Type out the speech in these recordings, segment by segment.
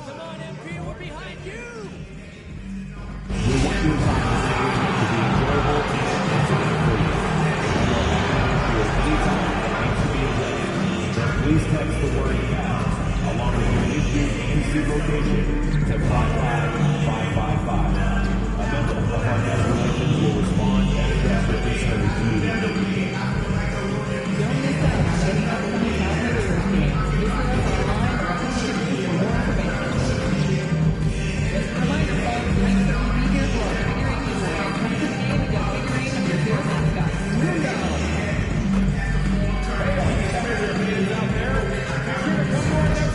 Come on, MP, we're behind you. We want your participation to be enjoyable and sensitive for you. Anytime that needs to be addressed, then please text the word pass along with your issue and seat location to 55555. A member of our guest relations will respond and address your concerns immediately. Don't miss out on any upcoming Cavaliers games. Visit us online or contact for more information. Just a reminder, folks, next time we be here for our figuring giveaway. Come to the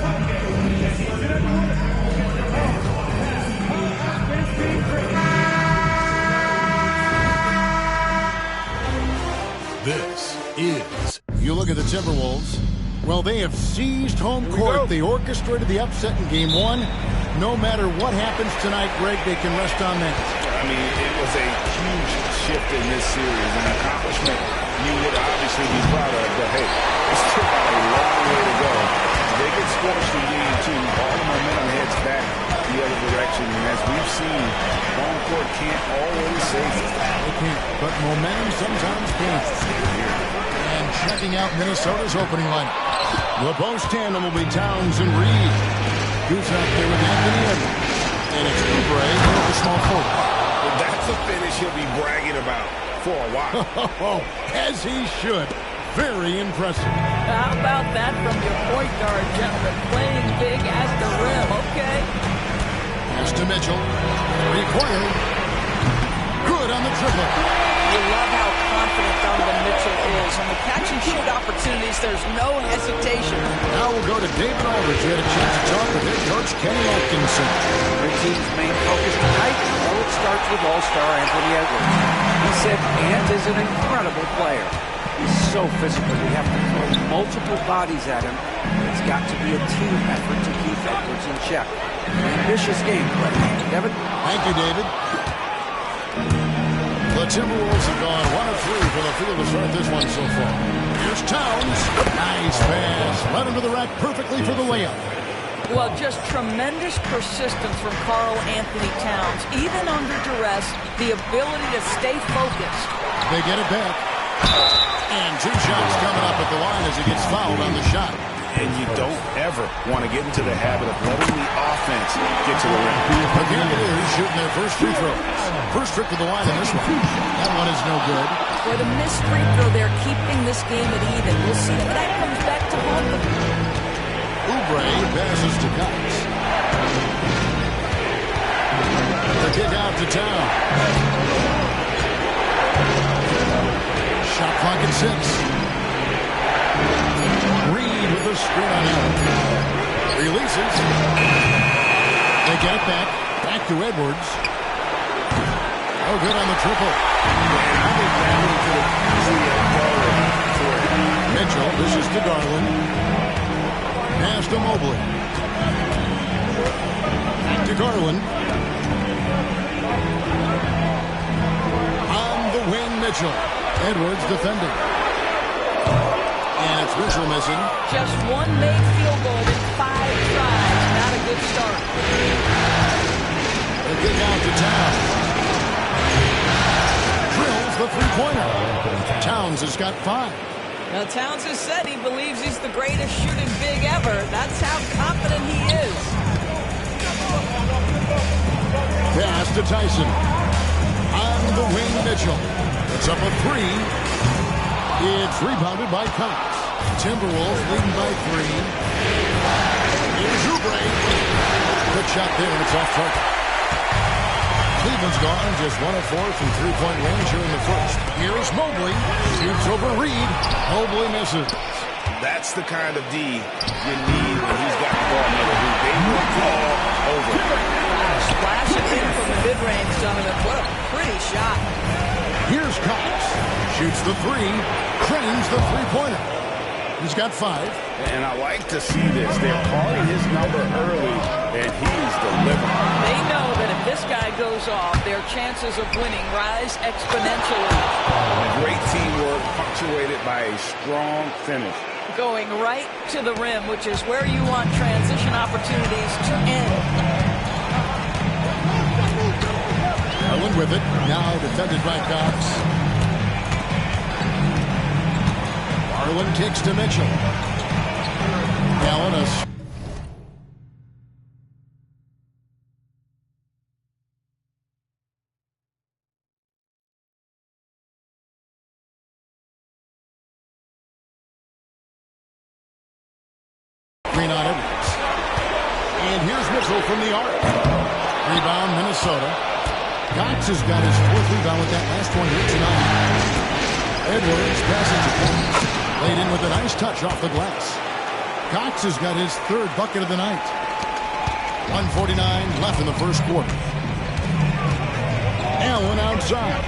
game and get a figurine of your favorite mascot. Mundo! This is, you look at the Timberwolves, well, they have seized home court. They orchestrated the upset in Game 1. No matter what happens tonight, Greg, they can rest on that. I mean, it was a huge shift in this series, an accomplishment you would obviously be proud of, but hey, it's still got a long way to go. They get scorched in Game 2. All the momentum heads back the other direction, and as we've seen, home court can't always save it. They can't, but momentum sometimes can. And checking out Minnesota's opening lineup. The post tandem will be Towns and Reed. Who's out there with Anthony Edwards? And it's Oubre with the small forward. Well, that's a finish he'll be bragging about for a while. As he should. Very impressive. How about that from your point guard, gentlemen? Playing big at the rim, okay? Pass to Mitchell. Three-pointer. Good on the triple. You love how confident Donovan Mitchell is. On the catch-and-shoot opportunities, there's no hesitation. Now we'll go to David Aldridge. We had a chance to talk with head coach Kenny Atkinson. Their team's main focus tonight, well, it starts with all-star Anthony Edwards. He said Ant is an incredible player. He's so physical. We have to throw multiple bodies at him. It's got to be a team effort to keep Edwards in check. An ambitious game play. Devin? Thank you, David. The Timberwolves have gone 1 of 3 for the field to start this one so far. Here's Towns. Nice pass. Led him to the rack perfectly for the layup. Well, just tremendous persistence from Karl Anthony Towns. Even under duress, the ability to stay focused. They get it back. And 2 shots coming up at the line as he gets fouled on the shot. And you don't ever want to get into the habit of letting the offense get to the rim. Again, it is shooting their first free throws. First trip to the line on this one. That one is no good. For the missed free throw, they're keeping this game at even. We'll see if that comes back to haunt them. Oubre passes to Cox. The kick out to Town. Shot clock at 6. Reed with the screen on out. Releases. They get it back. Back to Edwards. Oh, good on the triple. Mitchell, this is to Garland. Pass to Mobley. Back to Garland. On the wing, Mitchell. Edwards defending. And it's Mitchell missing. Just one made field goal in 5 tries. Not a good start. The kick out to Towns. Drills the three-pointer. Towns has got 5. Now, Towns has said he believes he's the greatest shooting big ever. That's how confident he is. Pass to Tyson. On the wing, Mitchell. It's up a 3. It's rebounded by Cox. Timberwolves leading by 3. Here's Oubre. Good shot there, and it's off target. Cleveland's gone just 1 of 4 from three-point range here in the first. Here's Mobley. Shoots over Reed. Mobley misses. That's the kind of D you need when he's got the ball near the hoop. They will call over. Splash it in from the mid-range, Donovan. What a pretty shot. Here's Cox. Shoots the 3. Cranes the three-pointer. He's got 5. And I like to see this. They're calling his number early, and he's delivering. They know that if this guy goes off, their chances of winning rise exponentially. Great teamwork punctuated by a strong finish. going right to the rim, which is where you want transition opportunities to end. Garland with it. Now defended by Cox. Garland kicks to Mitchell. Allen a screen on Edwards. And here's Mitchell from the arc. Rebound, Minnesota. Cox has got his fourth rebound with that last one here tonight. Edwards passes to Cox. Laid in with a nice touch off the glass. Cox has got his third bucket of the night. 1:49 left in the first quarter. Allen outside.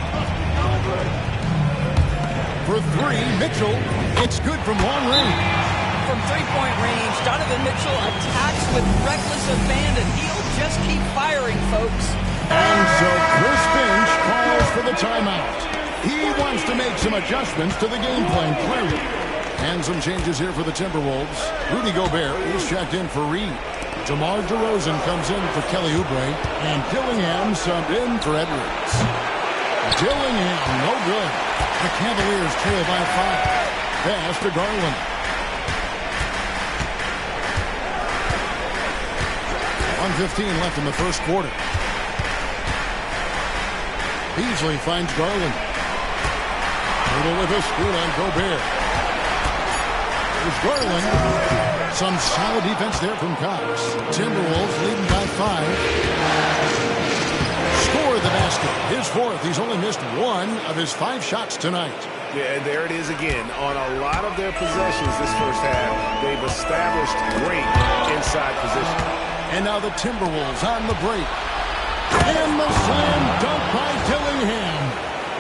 For three, Mitchell. It's good from long range. From three-point range, Donovan Mitchell attacks with reckless abandon. He'll just keep firing, folks. And so Chris Finch calls for the timeout. He wants to make some adjustments to the game plan, clearly. And some changes here for the Timberwolves. Rudy Gobert is checked in for Reed. DeMar DeRozan comes in for Kelly Oubre. And Dillingham subbed in for Edwards. Dillingham, no good. The Cavaliers trail by 5. Pass to Garland. 1:15 left in the first quarter. Beasley finds Garland. Middle with a screen on Gobert. There's Garland. Some solid defense there from Cox. Timberwolves leading by 5. Score the basket. His fourth. He's only missed one of his 5 shots tonight. Yeah, there it is again. On a lot of their possessions this first half, they've established great inside position. And now the Timberwolves on the break. And the slam dunk by Dillingham.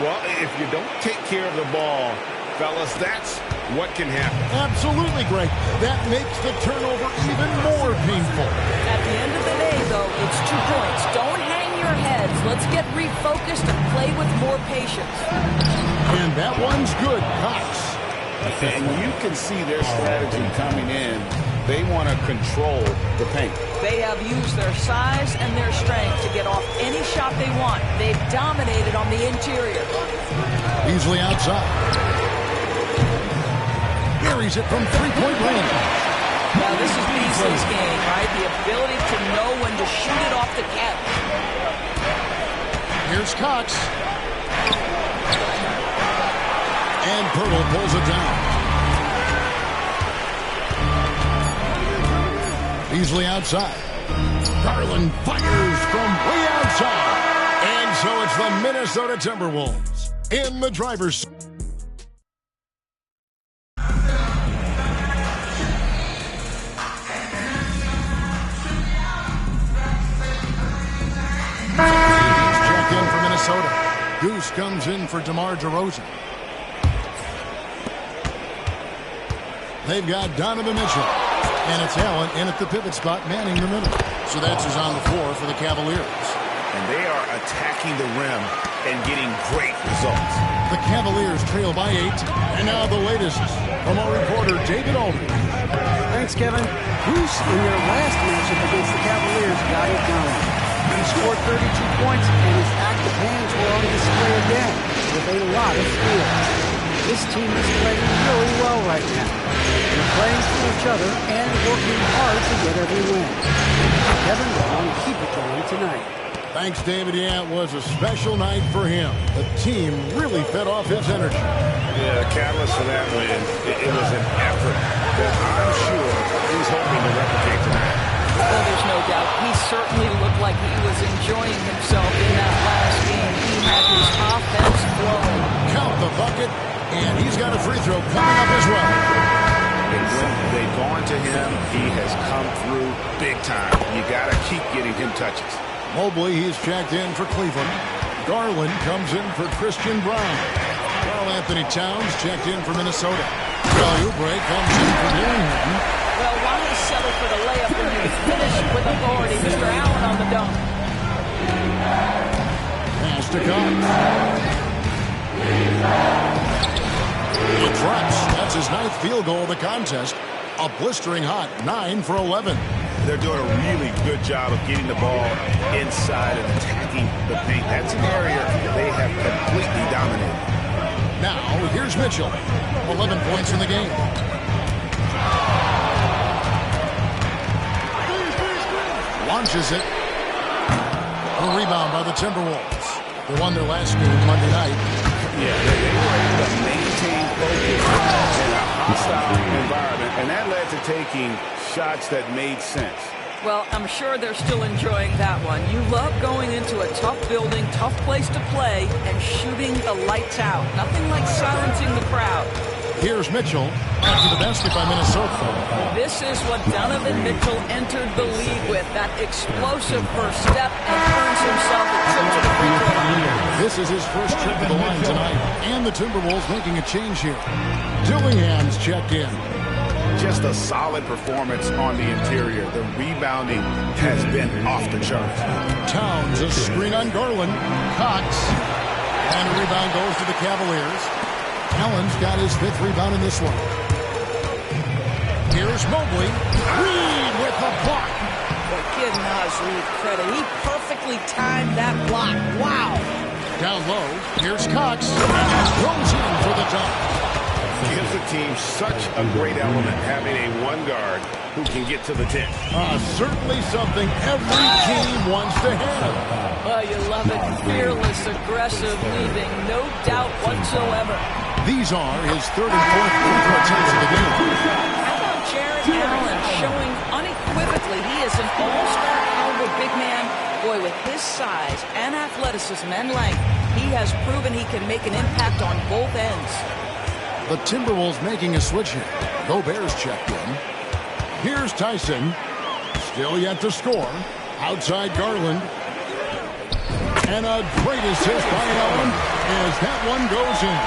Well, if you don't take care of the ball, fellas, that's what can happen. Absolutely, Greg. That makes the turnover even more painful. At the end of the day, though, it's 2 points. Don't hang your heads. Let's get refocused and play with more patience. And that one's good, Cox. And you can see their strategy coming in. They want to control the paint. They have used their size and their strength to get off any shot they want. They've dominated on the interior. Beasley outside. Buries it from three-point range. Now, this is Beasley's game, right? The ability to know when to shoot it off the catch. Here's Cox. And Pirtle pulls it down. Beasley outside. Garland fires from way outside. And so it's the Minnesota Timberwolves in the driver's seat. Checked in for Minnesota. Goose comes in for DeMar DeRozan. They've got Donovan Mitchell. And it's Allen in at the pivot spot, manning the middle. So that's who's on the floor for the Cavaliers. And they are attacking the rim and getting great results. The Cavaliers trail by 8. And now the latest from our reporter, David Aldridge. Thanks, Kevin. Goose, in their last matchup against the Cavaliers, got it done. He scored 32 points, and his active hands were on display again with a lot of skill. This team is playing really well right now. They're playing for each other and working hard to get every win. Kevin will want to keep it going tonight. Thanks, David. Yeah, it was a special night for him. The team really fed off his energy. Yeah, the catalyst for that win, it was an effort that I'm sure he's hoping to replicate tonight. Well, there's no doubt. He certainly looked like he was enjoying himself in that last game. He had his offense flowing. Count the bucket, and he's got a free throw coming up as well. And when they've gone to him, he has come through big time. You got to keep getting him touches. Mobley, he's checked in for Cleveland. Garland comes in for Christian Brown. Karl Anthony Towns checked in for Minnesota. Kelly Oubre comes in for Dillingham. Well, why settle for the layup when you finish with authority? Mr. Allen on the dunk. Pass to Cox. He drops. That's his 9th field goal of the contest. A blistering hot 9 for 11. They're doing a really good job of getting the ball inside and attacking the paint. That's an area they have completely dominated. Now, here's Mitchell. 11 points in the game. Launches it. A rebound by the Timberwolves. They won their last game Monday night. Yeah, they were able to maintain focus in a hostile environment, and that led to taking shots that made sense. Well, I'm sure they're still enjoying that one. You love going into a tough building, tough place to play, and shooting the lights out. Nothing like silencing the crowd. Here's Mitchell after the basket by Minnesota. This is what Donovan Mitchell entered the league with, that explosive first step, and earns himself a trip to the free throw line. This is his first trip to the line tonight, and the Timberwolves making a change here. Dillingham's checked in. Just a solid performance on the interior. The rebounding has been off the charts. Towns, a screen on Garland. Cox. And a rebound goes to the Cavaliers. Allen's got his 5th rebound in this one. Here's Mobley. Reed with the block. Boy, give Naz Reed credit. He perfectly timed that block. Wow. Down low. Here's Cox. And goes in for the dunk. Gives the team such a great element having a one guard who can get to the 10. Certainly something every team wants to have. Oh, you love it. Fearless, aggressive, leaving no doubt whatsoever. These are his 3rd and 4th free throw attempts of the game. How about Jared Allen showing unequivocally he is an all-star caliber big man? Boy, with his size and athleticism and length, he has proven he can make an impact on both ends. The Timberwolves making a switch here. Gobert's checked in. Here's Tyson. Still yet to score. Outside Garland. And a great assist by Allen as that one goes in.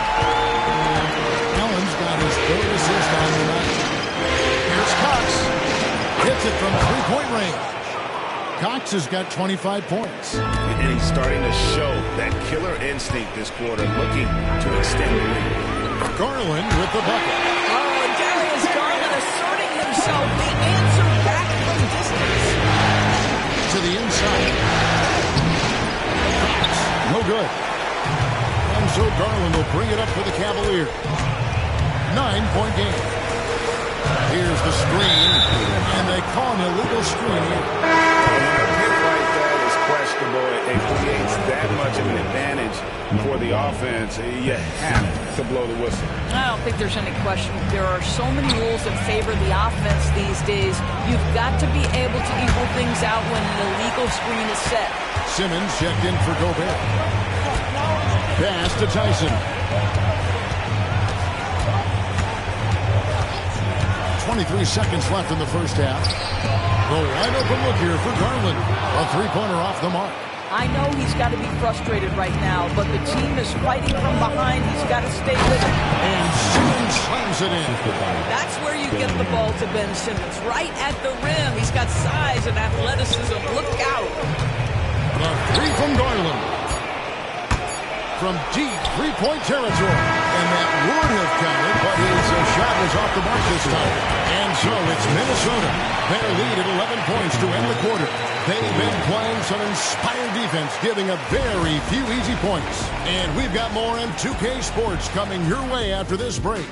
Allen's got his 3rd assist on the night. Here's Cox. Hits it from 3-point range. Cox has got 25 points. And he's starting to show that killer instinct this quarter, looking to extend the lead. Garland with the bucket. Oh, Darius Garland asserting himself. The answer back from distance. To the inside. Cox, no good. And so Garland will bring it up for the Cavaliers. 9-point game. Here's the screen, and they call an illegal screen here. A hit like that is questionable. It creates that much of an advantage for the offense. You have to blow the whistle. I don't think there's any question. There are so many rules that favor the offense these days. You've got to be able to equal things out when an illegal screen is set. Simmons checked in for Gobert. Pass to Tyson. 23 seconds left in the first half. The wide open look here for Garland. A 3-pointer off the mark. I know he's got to be frustrated right now, but the team is fighting from behind. He's got to stay with it. And Simmons slams it in. That's where you get the ball to Ben Simmons, right at the rim. He's got size and athleticism. Look out. The 3 from Garland. From deep 3-point territory. And that would have counted, but his shot was off the mark this time. And so it's Minnesota. Their lead at 11 points to end the quarter. They've been playing some inspired defense, giving up very few easy points. And we've got more M2K Sports coming your way after this break.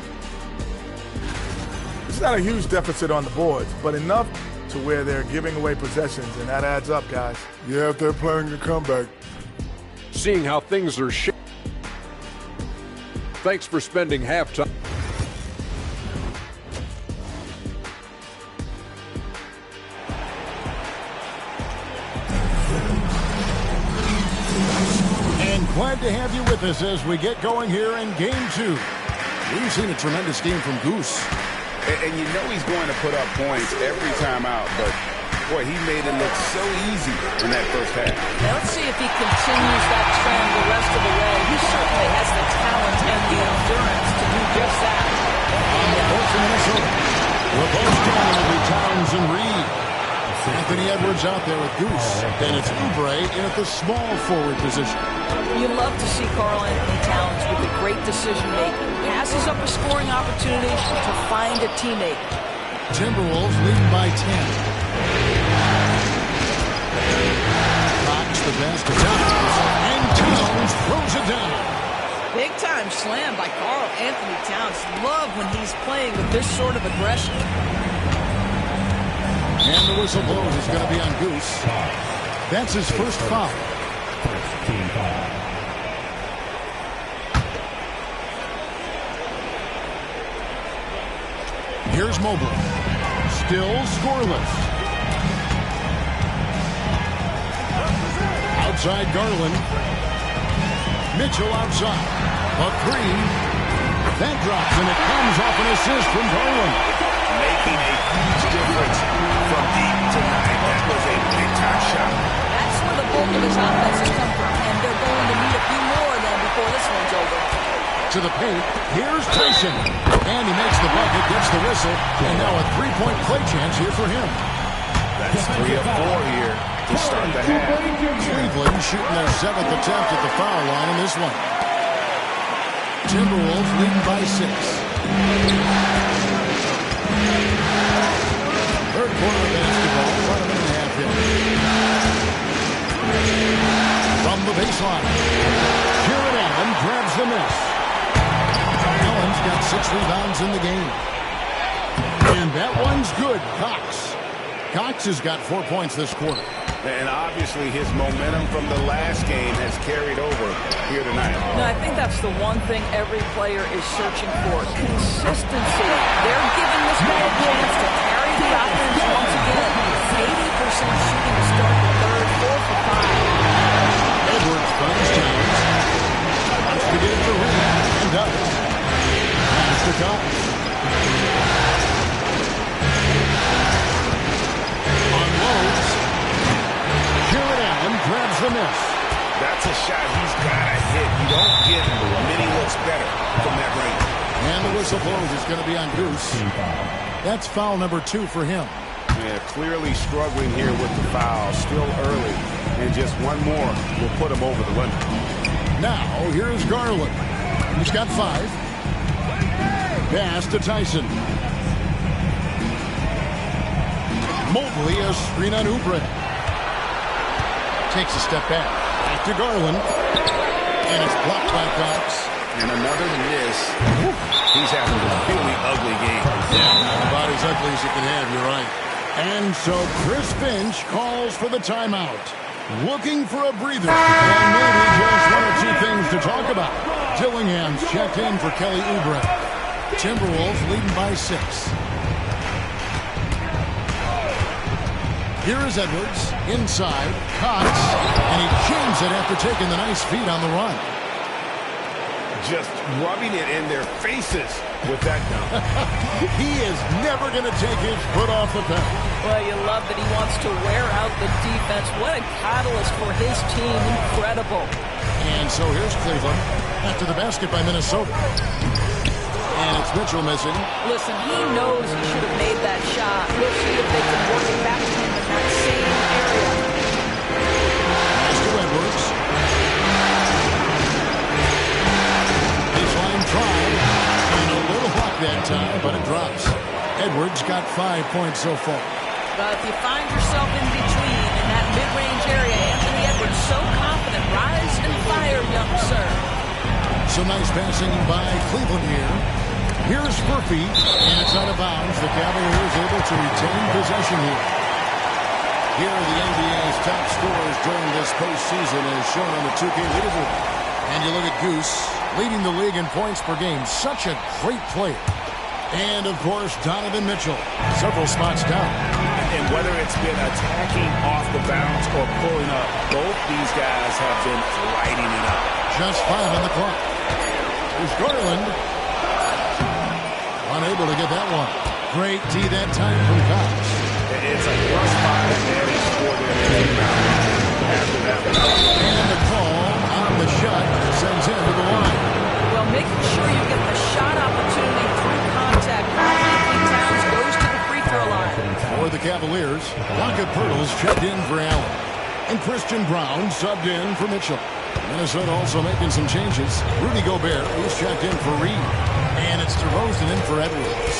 It's not a huge deficit on the boards, but enough to where they're giving away possessions, and that adds up, guys. Yeah, if they're playing a comeback. Seeing how things are shaping. Thanks for spending halftime. And glad to have you with us as we get going here in Game 2. We've seen a tremendous game from Goose. And you know he's going to put up points every time out, but boy, he made it look so easy in that first half. Now let's see if he continues that trend the rest of the way. He certainly has the talent and the endurance to do just that. On the court for Minnesota. The post down will be Towns and Reed. Anthony Edwards out there with Goose. And it's Oubre in at the small forward position. You love to see Karl Anthony Towns with a great decision-making. Passes up a scoring opportunity to find a teammate. Timberwolves leading by 10. Cox the best of Towns. And Towns throws it down. Big-time slam by Karl Anthony Towns. Love when he's playing with this sort of aggression. And the whistle blows is going to be on Goose. That's his first foul. Team foul. Here's Mobley. Still scoreless. Outside Garland. Mitchell outside. A three. That drops, and it comes off an assist from Garland. Making a huge difference from deep tonight. That was a big-time shot. That's where the bulk of his offense has come from, and they're going to need a few more than before this one's over. To the paint, here's Tyson. And he makes the bucket, gets the whistle, and now a three-point play chance here for him. That's 3 of 4 here to start the half. Cleveland shooting their 7th attempt at the foul line in this one. Timberwolves leading by 6. Third quarter of basketball, 1 minute and a half in. From the baseline, Jared Allen grabs the miss. Allen's got 6 rebounds in the game. And that one's good. Cox has got 4 points this quarter. And obviously his momentum from the last game has carried over here tonight. No, I think that's the one thing every player is searching for. Consistency. They're giving this guy a chance to carry the offense once again. 80% shooting to start the third, 4 for 5. Edwards finds Towns. Wants to get it for him. And does. Pass to Cox. Unloads. Jared Allen grabs the miss. That's a shot he's got to hit. You don't get many looks better from that range. And the whistle blows is going to be on Goose. That's foul number 2 for him. Yeah, clearly struggling here with the foul. Still early. And just one more will put him over the limit. Now, here's Garland. He's got 5. Pass to Tyson. Mobley, a screen on Oubre. Takes a step back. Back to Garland. And it's blocked by Cox. And another miss. He's having a really ugly game. Yeah, about as ugly as you can have, you're right. And so Chris Finch calls for the timeout. Looking for a breather. And maybe just 1 or 2 things to talk about. Dillingham's checked in for Kelly Oubre. Timberwolves leading by 6. Here is Edwards, inside, Cox, and he jams it after taking the nice feed on the run. Just rubbing it in their faces with that dunk. He is never going to take his foot off the pedal. Well, you love that he wants to wear out the defense. What a catalyst for his team. Incredible. And so here's Cleveland after the basket by Minnesota. And it's Mitchell missing. Listen, he knows he should have made that shot. We'll see if they can work it back to him in that same area. Pass to Edwards. Baseline try. And a little block that time, but it drops. Edwards got 5 points so far. But if you find yourself in between in that mid-range area, Anthony Edwards so confident. Rise and fire, young sir. Some nice passing by Cleveland here. Here's Murphy, and it's out of bounds. The Cavaliers able to retain possession here. Here are the NBA's top scorers during this postseason as shown on the 2K leaderboard. And you look at Goose, leading the league in points per game. Such a great player. And, of course, Donovan Mitchell, several spots down. And whether it's been attacking off the bounce or pulling up, both these guys have been lighting it up. Just 5 on the clock. Here's Garland. Unable to get that one. Great D that time from Cox. It's a +5 advantage for them after that. And the call on the shot sends him to the line. Well, making sure you get the shot opportunity through contact. Anthony Towns goes to the free throw line. For the the Cavaliers. Rocket Pirtle's checked in for Allen. And Christian Brown subbed in for Mitchell. Minnesota also making some changes. Rudy Gobert is checked in for Reed. And it's DeRozan in for Edwards.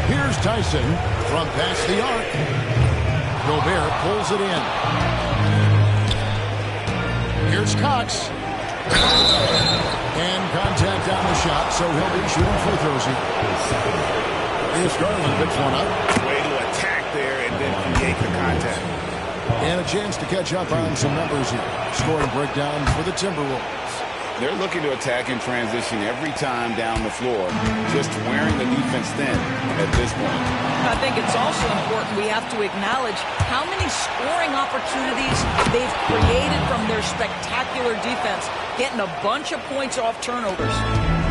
Here's Tyson from past the arc. Gobert pulls it in. Here's Cox. And contact on the shot, so he'll be shooting free throws here. Here's Garland, picks one up. Way to attack there and then create the contact. And a chance to catch up on some numbers here. Scoring breakdown for the Timberwolves. They're looking to attack in transition every time down the floor, just wearing the defense thin at this point. I think it's also important we have to acknowledge how many scoring opportunities they've created from their spectacular defense, getting a bunch of points off turnovers.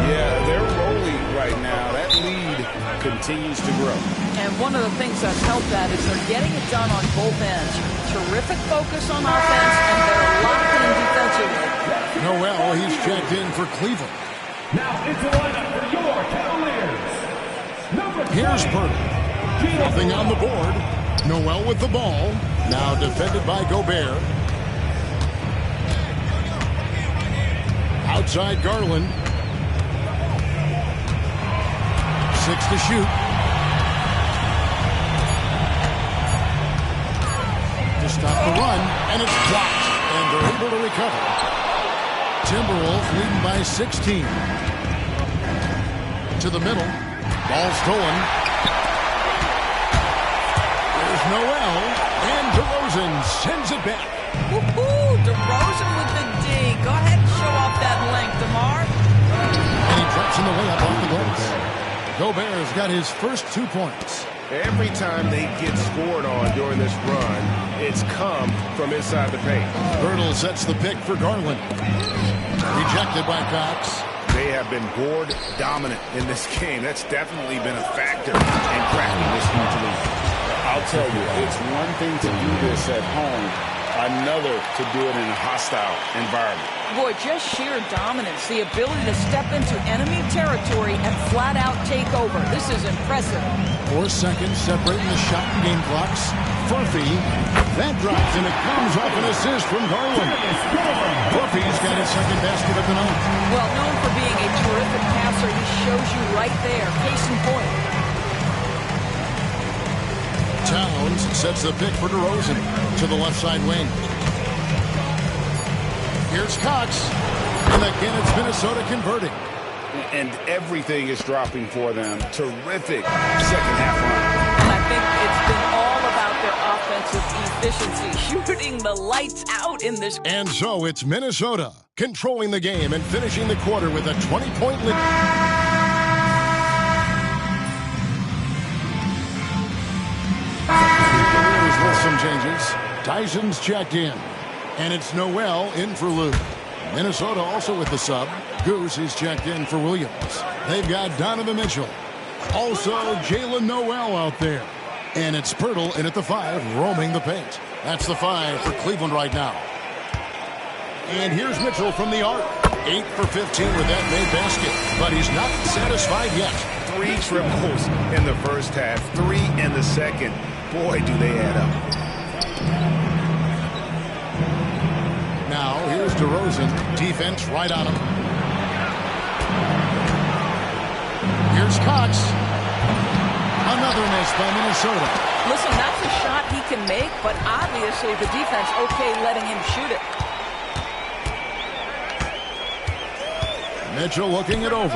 Yeah, they're rolling right now. That lead continues to grow. And one of the things that's helped that is they're getting it done on both ends. Terrific focus on offense, and they're locked in defensively. Noel, he's checked in for Cleveland. Now into the lineup for your Cavaliers. Here's Pirtle. Nothing on the board. Noel with the ball. Now defended by Gobert. Outside Garland. 6 to shoot. To stop the run, and it's blocked, and they're able to recover. Timberwolves leading by 16. To the middle. Ball stolen. There's Noel, and DeRozan sends it back. Woohoo! DeRozan with the D. Go ahead and show off that length, DeMar. And he drops in the layup off the glass. Gobert's got his first 2 points. Every time they get scored on during this run, it's come from inside the paint. Pirtle sets the pick for Garland. Rejected by Cox. They have been board dominant in this game. That's definitely been a factor in cracking this huge lead. I'll tell you, it's one thing to do this at home, another to do it in a hostile environment. Boy, just sheer dominance, the ability to step into enemy territory and flat out take over. This is impressive. 4 seconds separating the shot and game clocks. Furphy, that drops, and it comes off an assist from Garland. Furphy's got his second basket of the night. Well, known for being a terrific passer, he shows you right there. Case in point. Towns sets the pick for DeRozan to the left side wing. Here's Cox. And again, it's Minnesota converting. And everything is dropping for them. Terrific second half run. And I think it's been all about their offensive efficiency, shooting the lights out in this. And so it's Minnesota controlling the game and finishing the quarter with a 20-point lead. With some changes. Tyson's checked in. And it's Noel in for Lou. Minnesota also with the sub. Goose is checked in for Williams. They've got Donovan Mitchell. Also Jalen Noel out there. And it's Pirtle in at the 5, roaming the paint. That's the 5 for Cleveland right now. And here's Mitchell from the arc. 8 for 15 with that made basket. But he's not satisfied yet. 3 triples in the first half, 3 in the second. Boy, do they add up. Now, here's DeRozan. Defense right on him. Here's Cox. Another miss by Minnesota. Listen, that's a shot he can make, but obviously the defense okay letting him shoot it. Mitchell looking it over.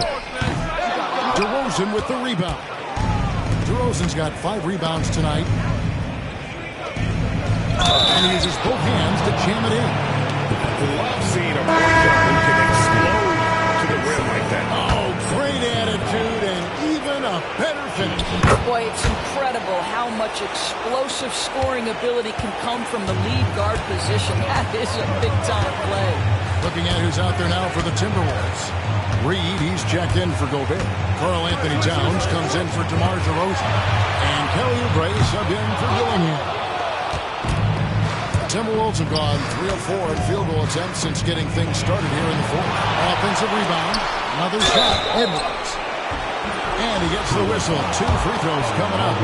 DeRozan with the rebound. DeRozan's got 5 rebounds tonight. And he uses both hands to jam it in. Love seeing a point guard who can explode to the rim like that. Oh, great attitude and even a better finish. Boy, it's incredible how much explosive scoring ability can come from the lead guard position. That is a big-time play. Looking at who's out there now for the Timberwolves. Reed, he's checked in for Gobert. Karl Anthony Towns comes in for DeMar DeRozan. And Kelly Oubre subbed in for Dillingham. Timberwolves have gone 3 of 4 in field goal attempts since getting things started here in the fourth. Offensive rebound. Another shot. Edwards. And he gets the whistle. 2 free throws coming up.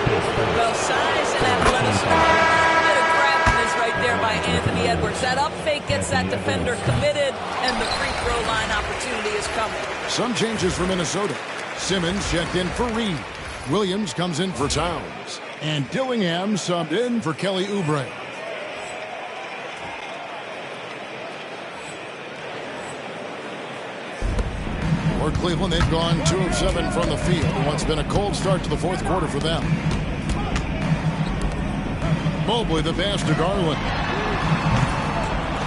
Well, size and athleticism. A bit of craftiness right there by Anthony Edwards. That up fake gets that defender committed, and the free throw line opportunity is coming. Some changes for Minnesota. Simmons checked in for Reed. Williams comes in for Towns. And Dillingham subbed in for Kelly Oubre. For Cleveland, they've gone 2 of 7 from the field in what's been a cold start to the fourth quarter for them. Mobley the pass to Garland.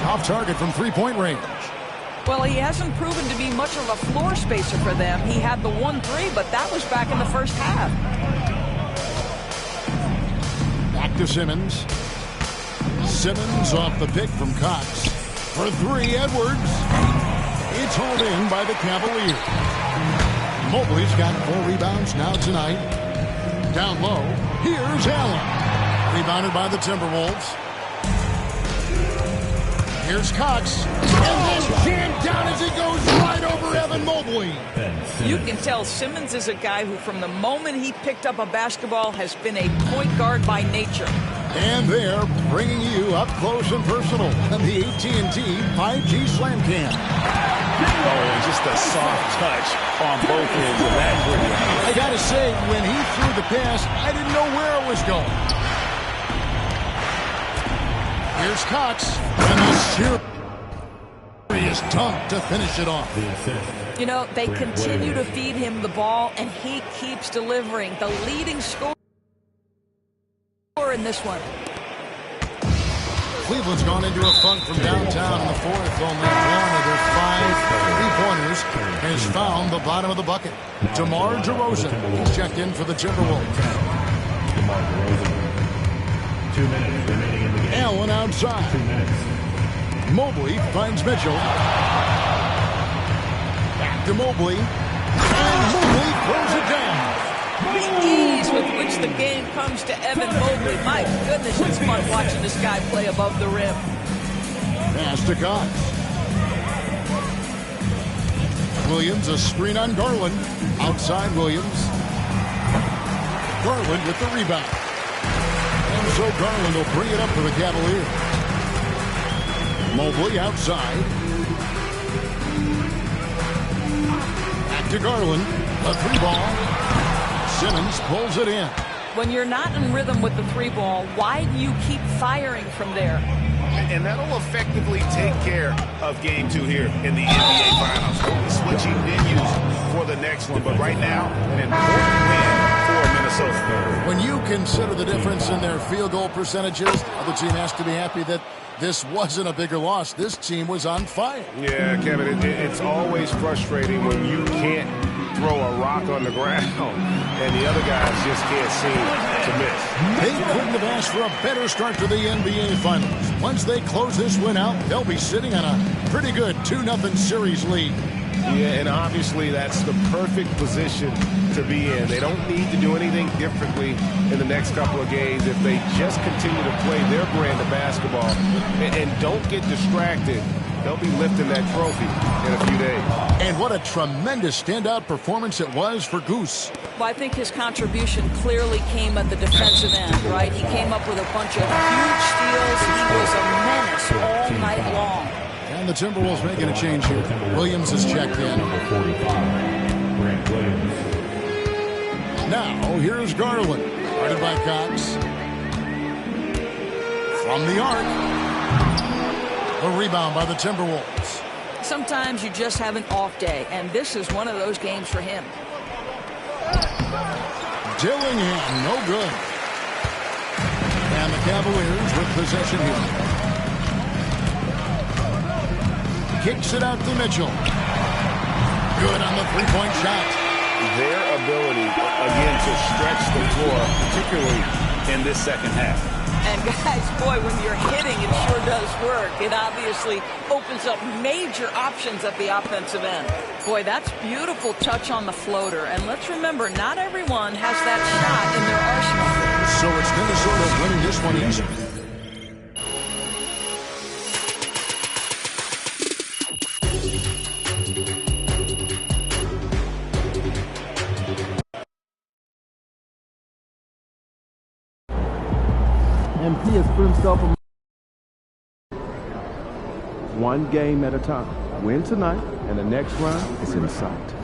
Off target from three-point range. Well, he hasn't proven to be much of a floor spacer for them. He had the 1-3, but that was back in the first half. Back to Simmons. Simmons off the pick from Cox. For 3, Edwards. It's hauled in by the Cavaliers. Mobley's got 4 rebounds now tonight. Down low, here's Allen. Rebounded by the Timberwolves. Here's Cox. And then jammed down as he goes right over Evan Mobley. You can tell Simmons is a guy who, from the moment he picked up a basketball, has been a point guard by nature. And they're bringing you up close and personal on the AT&T 5G Slam Cam. Oh, just a soft touch on both ends of that three. I got to say, when he threw the pass, I didn't know where it was going. Here's Cox, and the serious dunk to finish it off. You know, they continue to feed him the ball, and he keeps delivering. The leading scorer in this one. Cleveland's gone into a funk from downtown in the fourth. Only one of their 5 three-pointers has found the bottom of the bucket. DeMar DeRozan, he's checked in for the Timberwolves. DeMar DeRozan. 2 minutes remaining in the game. Allen outside. 2 minutes. Mobley finds Mitchell. Back to Mobley. And Mobley throws it down. The ease with which the game comes to Evan Mobley. My goodness, it's fun watching this guy play above the rim. Pass to Cox. Williams, a screen on Garland. Outside Williams. Garland with the rebound. And so Garland will bring it up for the Cavaliers. Mobley outside. Back to Garland. A 3-ball. Simmons pulls it in. When you're not in rhythm with the 3-ball, why do you keep firing from there? And that'll effectively take care of Game 2 here in the NBA Finals. We'll be switching venues for the next one, but right now, an important win for Minnesota. When you consider the difference in their field goal percentages, the other team has to be happy that this wasn't a bigger loss. This team was on fire. Yeah, Kevin, it's always frustrating when you can't throw a rock on the ground and the other guys just can't seem to miss. They couldn't have asked for a better start to the NBA Finals. Once they close this win out, they'll be sitting on a pretty good 2-0 series lead. Yeah, and obviously that's the perfect position to be in. They don't need to do anything differently in the next couple of games if they just continue to play their brand of basketball and don't get distracted. They'll be lifting that trophy in a few days. And what a tremendous standout performance it was for Goose. Well, I think his contribution clearly came at the defensive end, right? He came up with a bunch of huge steals. He was a menace all night long. And the Timberwolves making a change here. Williams is checked in. Number 45, Grant Williams. Now, here's Garland. Guarded by Cox. From the arc. A rebound by the Timberwolves. Sometimes you just have an off day, and this is one of those games for him. Dillingham, no good. And the Cavaliers with possession here. Kicks it out to Mitchell. Good on the three-point shot. Their ability, again, to stretch the floor, particularly in this second half. And guys, boy, when you're hitting, it sure does work. It obviously opens up major options at the offensive end. Boy, that's beautiful touch on the floater. And let's remember, not everyone has that shot in their arsenal. So it's Minnesota winning this one easily. for himself one game at a time. Win tonight, and the next round is in sight.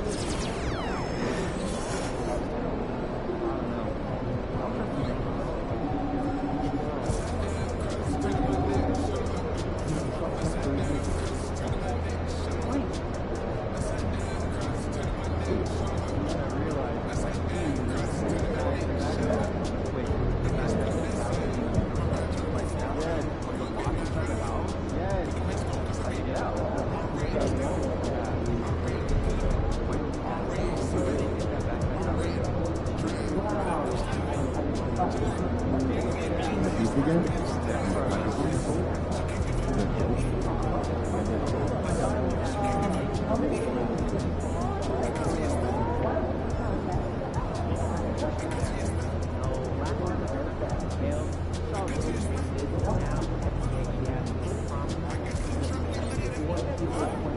Now,